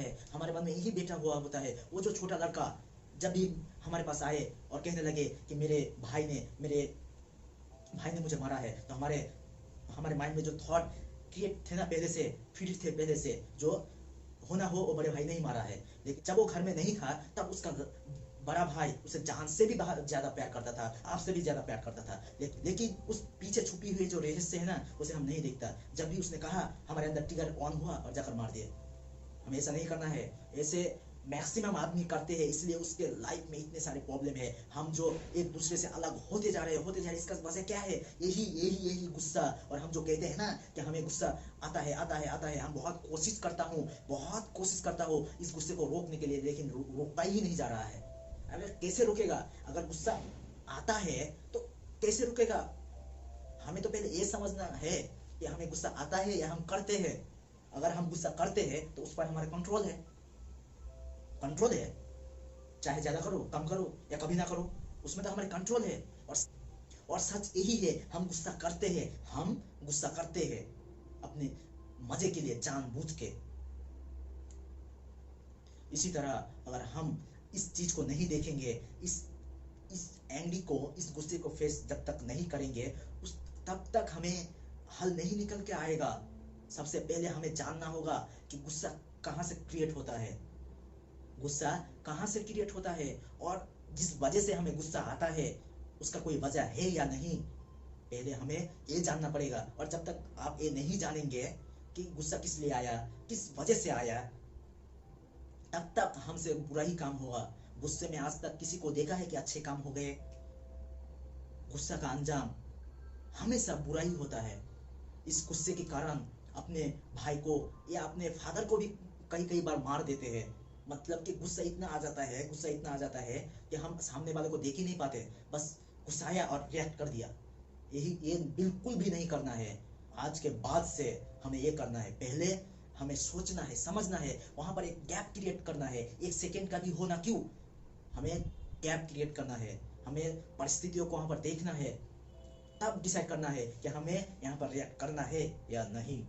है, हमारे मन में यही बैठा हुआ होता है। वो जो छोटा लड़का जब भी हमारे पास आए और कहने लगे कि मेरे भाई ने मुझे मारा है, तो हमारे हमारे माइंड में जो थॉट क्रिएट थे ना, पहले से फीड थे, पहले से जो होना हो वो बड़े भाई ने ही मारा है। लेकिन जब वो घर में नहीं था तब उसका बड़ा भाई उसे जान से भी ज्यादा प्यार करता था, आपसे भी ज्यादा प्यार करता था। लेकिन उस पीछे छुपी हुई जो रहस्य है ना, उसे हम नहीं देखता। जब भी उसने कहा, हमारे अंदर ट्रिगर ऑन हुआ और जाकर मार दिए। हमें ऐसा नहीं करना है। ऐसे मैक्सिमम आदमी करते हैं, इसलिए उसके लाइफ में इतने सारे प्रॉब्लम है। हम जो एक दूसरे से अलग होते जा रहे हैं, इसका वजह क्या है? यही गुस्सा। और हम जो कहते हैं ना कि हमें गुस्सा आता है, हम बहुत कोशिश करता हूँ इस गुस्से को रोकने के लिए, लेकिन रोका ही नहीं जा रहा है। अगर कैसे रुकेगा? अगर गुस्सा आता है तो कैसे रुकेगा? हमें तो पहले ये समझना है कि हमें गुस्सा आता है या हम करते हैं। अगर हम गुस्सा करते हैं तो उस पर हमारा कंट्रोल है। चाहे ज्यादा करो, कम करो या कभी ना करो, उसमें तो हमारे कंट्रोल है। और सच यही है, हम गुस्सा करते हैं अपने मजे के लिए, जानबूझ के। इसी तरह अगर हम इस चीज को नहीं देखेंगे, इस एंग्री को, इस गुस्से को फेस जब तक नहीं करेंगे, तब तक हमें हल नहीं निकल के आएगा। सबसे पहले हमें जानना होगा कि गुस्सा कहाँ से क्रिएट होता है, और जिस वजह से हमें गुस्सा आता है उसका कोई वजह है या नहीं, पहले हमें ये जानना पड़ेगा। और जब तक आप ये नहीं जानेंगे कि गुस्सा किस लिए आया, किस वजह से आया, तब तक हमसे बुरा ही काम होगा। गुस्से में आज तक किसी को देखा है कि अच्छे काम हो गए? गुस्सा का अंजाम हमेशा बुरा ही होता है। इस गुस्से के कारण अपने भाई को या अपने फादर को भी कई बार मार देते हैं। मतलब कि गुस्सा इतना आ जाता है कि हम सामने वाले को देख ही नहीं पाते, बस गुस्सा आया और रिएक्ट कर दिया। ये बिल्कुल भी नहीं करना है। आज के बाद से हमें ये करना है, पहले हमें सोचना है, समझना है, वहां पर एक गैप क्रिएट करना है। 1 सेकेंड का भी होना क्यों, हमें गैप क्रिएट करना है। हमें परिस्थितियों को वहां पर देखना है, तब डिसाइड करना है कि हमें यहाँ पर रिएक्ट करना है या नहीं।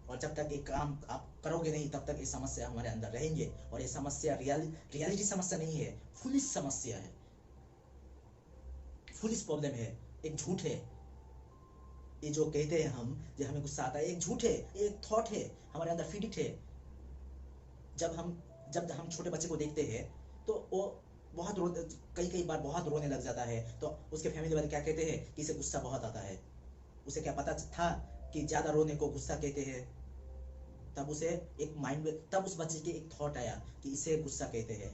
और जब तक ये काम आप करोगे नहीं, तब तक ये समस्या हमारे अंदर रहेंगे। और ये समस्या रियलिटी समस्या नहीं है, फुलिश समस्या है, फुलिश प्रॉब्लम है, एक झूठ है। ये जो कहते हैं हम, जो हमें गुस्सा आता है, एक झूठ है, एक थॉट है, हमारे अंदर फीडिट है। जब हम छोटे बच्चे को देखते हैं तो वो कई बार बहुत रोने लग जाता है, तो उसके फैमिली वाले क्या कहते हैं कि इसे गुस्सा बहुत आता है। उसे क्या पता था कि ज्यादा रोने को गुस्सा कहते हैं? तब उसे एक माइंड में, तब उस बच्चे के एक थॉट आया कि इसे गुस्सा कहते हैं।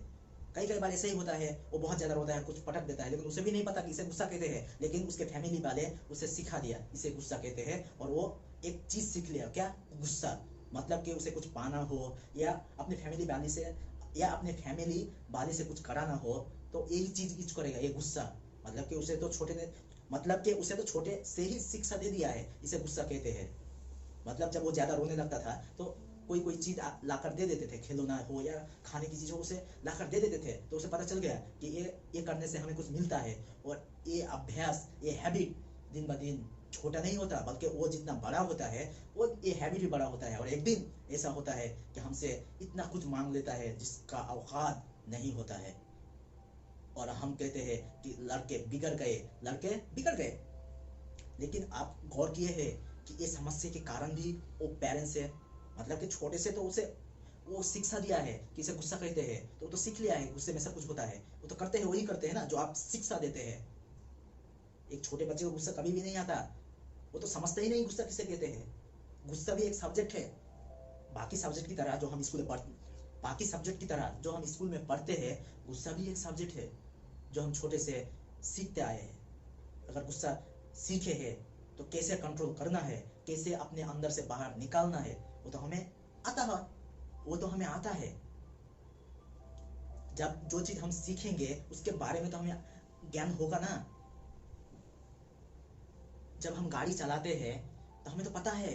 कई बार ऐसा ही होता है, वो बहुत ज्यादा रोता है, कुछ पटक देता है, लेकिन उसे भी नहीं पता कि इसे गुस्सा कहते हैं। लेकिन उसके फैमिली वाले उसे सिखा दिया इसे गुस्सा कहते हैं, और वो एक चीज सीख लिया, क्या? गुस्सा। मतलब कि उसे कुछ पाना हो या अपने फैमिली वाले से कुछ कराना हो, तो यही चीज यूज करेगा, ये गुस्सा। मतलब कि उसे तो छोटे से ही शिक्षा दे दिया है, इसे गुस्सा कहते हैं। मतलब जब वो ज्यादा रोने लगता था तो कोई चीज लाकर दे देते थे, खिलौना हो या खाने की चीज हो, उसे लाकर दे देते थे, तो उसे पता चल गया कि ये करने से हमें कुछ मिलता है। और ये अभ्यास, ये हैबिट दिन ब दिन छोटा नहीं होता, बल्कि वो जितना बड़ा होता है, वो ये हैबिट भी बड़ा होता है। और एक दिन ऐसा होता है कि हमसे इतना कुछ मांग लेता है जिसका औकात नहीं होता है। और हम कहते हैं कि लड़के बिगड़ गए। लेकिन आप गौर किए हैं कि ये समस्या के कारण भी वो पेरेंट्स है। मतलब कि छोटे से तो उसे वो शिक्षा दिया है कि इसे गुस्सा कहते हैं, तो वो तो सीख लिया है गुस्से में सब कुछ होता है। वो तो करते हैं, वही करते हैं ना जो आप शिक्षा देते हैं। एक छोटे बच्चे को गुस्सा कभी भी नहीं आता, वो तो समझता ही नहीं गुस्सा किसे कहते हैं। गुस्सा भी एक सब्जेक्ट है, बाकी सब्जेक्ट की तरह जो हम स्कूल में पढ़ते हैं, गुस्सा भी एक सब्जेक्ट है जो हम छोटे से सीखते आए हैं। अगर गुस्सा सीखे हैं तो कैसे कंट्रोल करना है, कैसे अपने अंदर से बाहर निकालना है, वो तो हमें आता है। जब जो चीज हम सीखेंगे उसके बारे में तो हमें ज्ञान होगा ना। जब हम गाड़ी चलाते हैं तो हमें तो पता है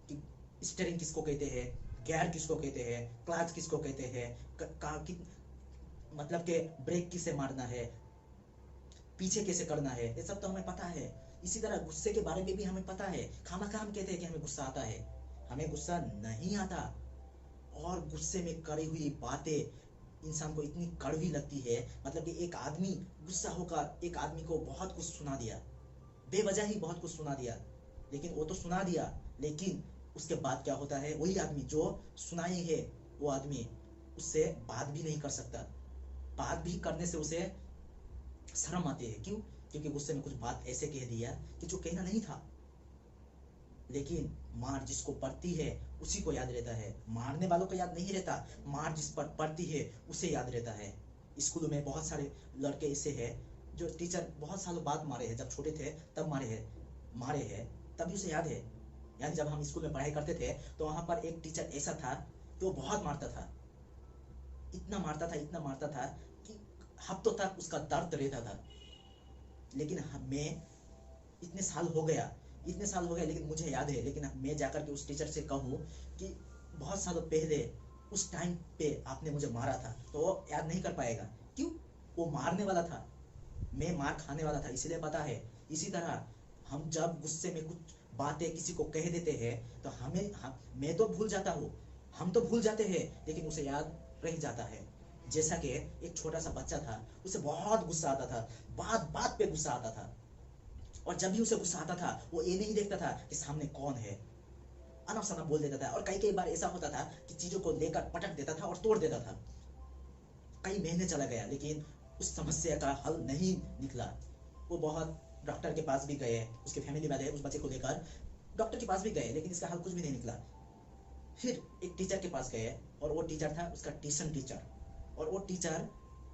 कि स्टीयरिंग किसको कहते हैं, गियर किसको कहते हैं, क्लच किसको कहते हैं, मतलब के ब्रेक किसे मारना है, पीछे कैसे करना है, ये सब तो हमें पता है। इसी तरह गुस्से के बारे में भी हमें पता है। खामखा हम कहते हैं कि हमें गुस्सा आता है, हमें गुस्सा नहीं आता। और गुस्से में करी हुई बातें इंसान को इतनी कड़वी लगती है। मतलब कि एक आदमी गुस्सा होकर एक आदमी को बहुत कुछ सुना दिया, बेवजह ही बहुत कुछ सुना दिया, लेकिन वो तो सुना दिया, लेकिन उसके बाद क्या होता है, वही आदमी जो सुनाई है वो आदमी उससे बात भी नहीं कर सकता। बात भी करने से उसे शर्म आती है। क्यों? क्योंकि गुस्से में कुछ बात ऐसे कह दिया कि जो कहना नहीं था। लेकिन मार जिसको पड़ती है उसी को याद रहता है, मारने वालों को याद नहीं रहता। मार जिस पर पड़ती है उसे याद रहता है। स्कूलों में बहुत सारे लड़के ऐसे हैं जो टीचर बहुत सालों बाद मारे हैं, जब छोटे थे तब मारे हैं तभी उसे याद है। यानी जब हम स्कूल में पढ़ाई करते थे तो वहां पर एक टीचर ऐसा था कि वो बहुत मारता था, इतना मारता था कि हफ्तों तक उसका दर्द रहता था। लेकिन मैं इतने साल हो गया लेकिन मुझे याद है। लेकिन मैं जाकर के उस टीचर से कहूँ कि बहुत सालों पहले उस टाइम पे आपने मुझे मारा था, तो वो याद नहीं कर पाएगा। क्यों? वो मारने वाला था, मैं मार खाने वाला था, इसलिए पता है। इसी तरह हम जब गुस्से में कुछ बातें किसी को कह देते हैं तो मैं तो भूल जाता हूँ, हम तो भूल जाते हैं, लेकिन उसे याद रह जाता है। जैसा कि एक छोटा सा बच्चा था, उसे बहुत गुस्सा आता था, बात बात पे गुस्सा आता था। और जब भी उसे गुस्सा आता था वो ये नहीं देखता था कि सामने कौन है, अनफसना बोल देता था। और कई कई बार ऐसा होता था कि चीजों को लेकर पटक देता था और तोड़ देता था। कई महीने चला गया लेकिन उस समस्या का हल नहीं निकला। वो बहुत डॉक्टर के पास भी गए, उसके फैमिली वाले उस बच्चे को लेकर डॉक्टर के पास भी गए, लेकिन इसका हल कुछ भी नहीं निकला। फिर एक टीचर के पास गए और वो टीचर था उसका ट्यूशन टीचर। और वो टीचर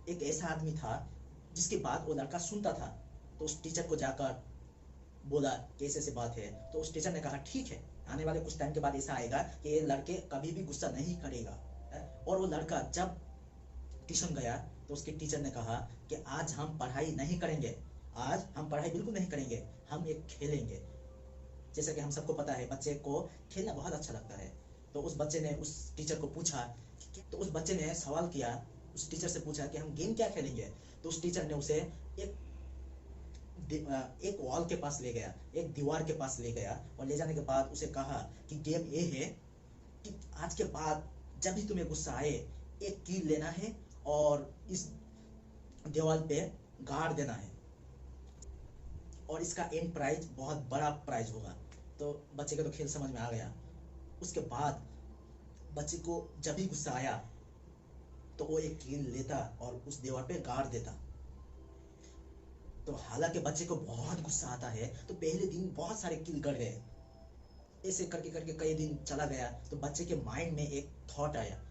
एक ऐसा आदमी था जिसकी बात वो लड़का सुनता था। तो उस टीचर को जाकर बोला कि ऐसे बात है। तो उस टीचर ने कहा ठीक है, आने वाले कुछ टाइम के बाद ऐसा आएगा कि ये लड़के कभी भी गुस्सा नहीं करेगा। और वो लड़का जब ट्यूशन गया तो उसके टीचर ने कहा कि आज हम पढ़ाई नहीं करेंगे, आज हम पढ़ाई बिल्कुल नहीं करेंगे, हम एक खेलेंगे। जैसा कि हम सबको पता है बच्चे को खेलना बहुत अच्छा लगता है। तो उस बच्चे ने उस टीचर को पूछा, तो उस बच्चे ने सवाल किया, उस टीचर से पूछा कि हम गेम क्या खेलेंगे। तो उस टीचर ने उसे एक वॉल के पास ले गया, एक दीवार के पास ले गया, और ले जाने के बाद उसे कहा कि गेम ये है कि आज के बाद जब भी तुम्हें गुस्सा आए एक कील लेना है और इस दीवार पे गाड़ देना है, और इसका एंड प्राइज बहुत बड़ा प्राइज होगा। तो बच्चे का तो खेल समझ में आ गया। उसके बाद बच्चे को जब भी गुस्सा आया तो वो एक कील लेता और उस दीवार पे गाड़ देता। तो हालांकि बच्चे को बहुत गुस्सा आता है, तो पहले दिन बहुत सारे कील गड़ गए। ऐसे करके करके कई दिन चला गया तो बच्चे के माइंड में एक थॉट आया।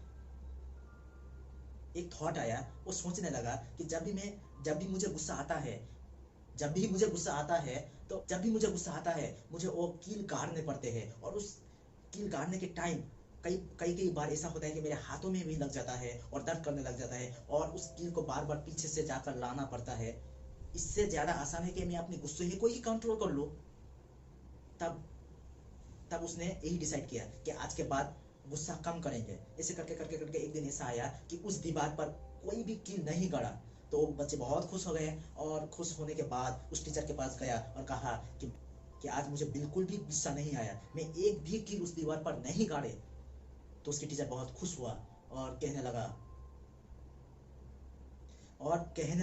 वो सोचने लगा कि जब भी मुझे गुस्सा आता है मुझे वो कील गाड़ने पड़ते हैं। और उस कील गाड़ने के टाइम कई बार ऐसा होता है कि मेरे हाथों में भी लग जाता है और दर्द करने लग जाता है, और उस कील को बार बार पीछे से जाकर लाना पड़ता है। इससे ज्यादा आसान है कि मैं अपने गुस्से को ही कंट्रोल कर लूं। तब उसने यही डिसाइड किया कि आज के बाद गुस्सा कम करेंगे। ऐसे करके करके करके एक दिन ऐसा आया कि उस दीवार पर कोई भी कील नहीं गड़ा। तो बच्चे बहुत खुश हो गए, और खुश होने के बाद उस टीचर के पास गया और कहा कि आज मुझे बिल्कुल भी गुस्सा नहीं आया, मैं एक भी कील उस दीवार पर नहीं गाड़े। तो उसकी टीचर बहुत खुश हुआ और कहने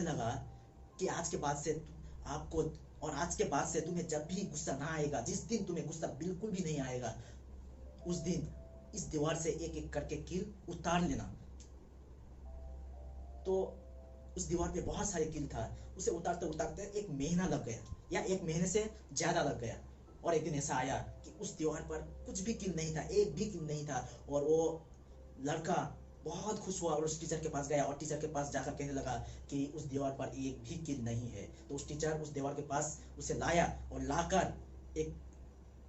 लगा कि आज के बाद से तुम्हें जब भी गुस्सा ना आएगा, जिस दिन तुम्हें गुस्सा बिल्कुल भी नहीं आएगा, उस दिन इस दीवार से एक एक करके कील उतार लेना। तो उस दीवार पे बहुत सारे कील था, उसे उतारते उतारते एक महीना लग गया, या एक महीने से ज्यादा लग गया। और एक दिन ऐसा आया कि उस दीवार पर कुछ भी कील नहीं था, एक भी कील नहीं था। और वो लड़का बहुत खुश हुआ और उस टीचर के पास गया, और टीचर के पास जाकर कहने लगा कि उस दीवार पर एक भी कील नहीं है। तो उस टीचर उस दीवार के पास उसे लाया और लाकर एक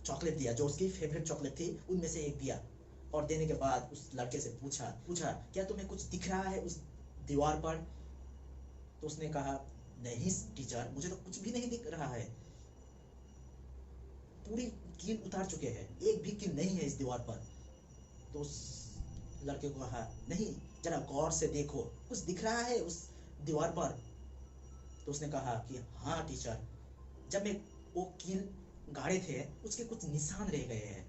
चॉकलेट दिया, जो उसकी फेवरेट चॉकलेट थी उनमें से एक दिया। और देने के बाद उस लड़के से पूछा क्या तुम्हें कुछ दिख रहा है उस दीवार पर? तो उसने कहा नहीं टीचर, मुझे तो कुछ भी नहीं दिख रहा है, पूरी कील उतार चुके हैं, एक भी कील नहीं है इस दीवार पर। तो उस लड़के को कहा नहीं, जरा गौर से देखो, कुछ दिख रहा है उस दीवार पर? तो उसने कहा कि हाँ टीचर, जब मैं वो कील गाड़े थे उसके कुछ निशान रह गए हैं।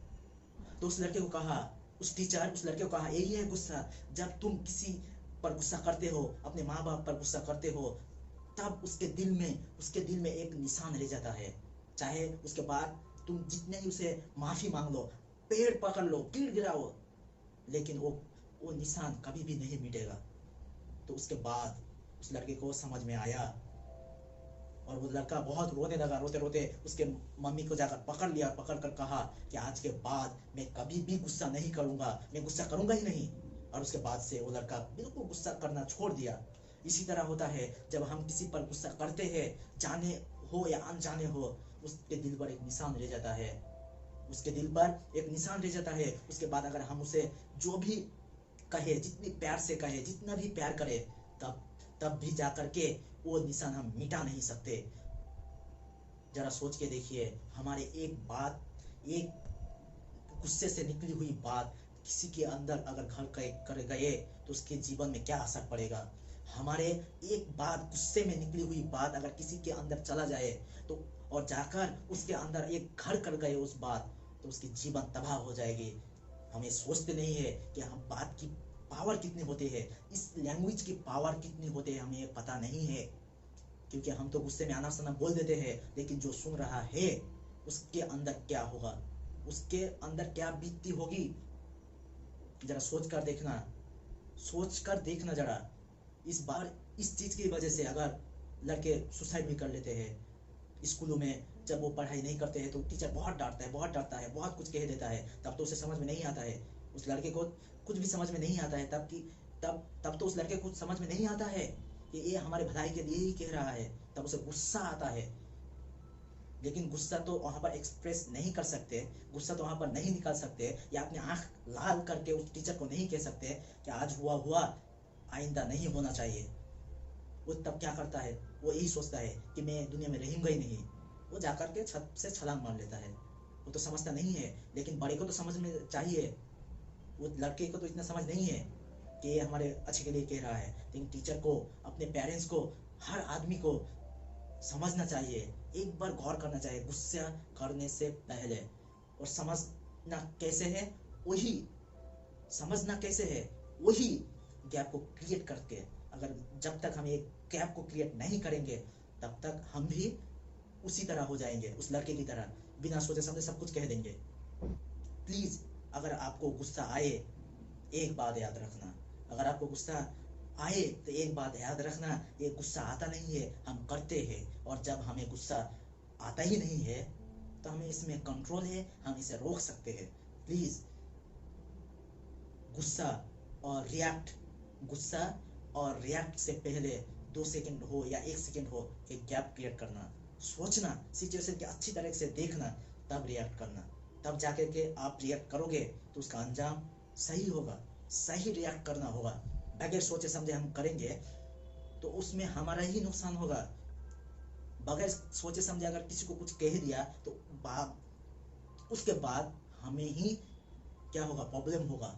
तो उस लड़के को कहा, उस टीचर उस लड़के को कहा यही है गुस्सा, जब तुम किसी पर गुस्सा करते हो, अपने माँ बाप पर गुस्सा करते हो, तब उसके दिल में एक निशान रह जाता है। चाहे उसके बाद तुम जितने ही उसे माफी मांग लो, पेड़ पकड़ लो, कीड़ गिराओ, लेकिन वो निशान कभी भी नहीं मिटेगा। तो उसके बाद उस लड़के को समझ में आया और वो लड़का बहुत रोने लगा। रोते रोते उसके मम्मी को जाकर पकड़ लिया, पकड़ कर कहा कि आज के बाद मैं कभी भी गुस्सा नहीं करूंगा, मैं गुस्सा करूंगा ही नहीं। और उसके बाद से वो लड़का बिल्कुल गुस्सा करना छोड़ दिया। इसी तरह होता है, जब हम किसी पर गुस्सा करते हैं, जाने हो या अनजाने हो, उसके दिल पर एक निशान रह जाता है, उसके दिल पर एक निशान रह जाता है। उसके बाद अगर हम उसे जो भी कहे, जितनी प्यार से कहे, जितना भी प्यार करे, तब भी जाकर के वो निशान हम मिटा नहीं सकते। जरा सोच के देखिए, हमारे एक गुस्से से निकली हुई बात किसी के अंदर अगर घर कर गए तो उसके जीवन में क्या असर पड़ेगा। हमारे एक बात, गुस्से में निकली हुई बात अगर किसी के अंदर चला जाए तो, और जाकर उसके अंदर एक घर कर गए उस बात, तो उसकी जीवन तबाह हो जाएगी। हमें सोचते नहीं है कि हम बात की पावर कितनी होती है, इस लैंग्वेज की पावर कितनी होती है, हमें पता नहीं है। क्योंकि हम तो गुस्से में आना सना बोल देते हैं, लेकिन जो सुन रहा है उसके अंदर क्या होगा, उसके अंदर क्या बीतती होगी, जरा सोच कर देखना जरा। इस बार इस चीज की वजह से अगर लड़के सुसाइड भी कर लेते हैं, स्कूलों में जब वो पढ़ाई नहीं करते हैं तो टीचर बहुत डांटता है, बहुत कुछ कह देता है, तब तो उसे समझ में नहीं आता है, उस लड़के को कुछ भी समझ में नहीं आता है। तब तो उस लड़के को समझ में नहीं आता है कि ये हमारे भलाई के लिए ही कह रहा है, तब उसे गुस्सा आता है। लेकिन गुस्सा तो वहां पर एक्सप्रेस नहीं कर सकते, गुस्सा तो वहां पर नहीं निकाल सकते, या अपनी आंख लाल करके उस टीचर को नहीं कह सकते कि आज हुआ आइंदा नहीं होना चाहिए। वो तब क्या करता है, वो यही सोचता है कि मैं दुनिया में रहूंगा ही नहीं, वो जाकर के छत से छलांग मार लेता है। वो तो समझता नहीं है, लेकिन बड़े को तो समझ में चाहिए। वो लड़के को तो इतना समझ नहीं है कि ये हमारे अच्छे के लिए कह रहा है, लेकिन टीचर को, अपने पेरेंट्स को, हर आदमी को समझना चाहिए, एक बार गौर करना चाहिए गुस्सा करने से पहले। और समझना कैसे है वही गैप को क्रिएट करके, अगर जब तक हम एक गैप को क्रिएट नहीं करेंगे तब तक हम भी उसी तरह हो जाएंगे, उस लड़के की तरह, बिना सोचे समझे सब कुछ कह देंगे। प्लीज, अगर आपको गुस्सा आए, एक बात याद रखना, अगर आपको गुस्सा आए तो एक बात याद रखना, ये गुस्सा आता नहीं है, हम करते हैं। और जब हमें गुस्सा आता ही नहीं है तो हमें इसमें कंट्रोल है, हम इसे रोक सकते हैं। प्लीज, गुस्सा और रिएक्ट से पहले 2 सेकंड हो या 1 सेकंड हो, एक गैप क्रिएट करना, सोचना, सिचुएशन के अच्छी तरह से देखना, तब रिएक्ट करना। तब जाके के आप रिएक्ट करोगे तो उसका अंजाम सही होगा, सही रिएक्ट करना होगा। बगैर सोचे समझे हम करेंगे तो उसमें हमारा ही नुकसान होगा। बगैर सोचे समझे अगर किसी को कुछ कह दिया तो उसके बाद हमें ही क्या होगा, प्रॉब्लम होगा।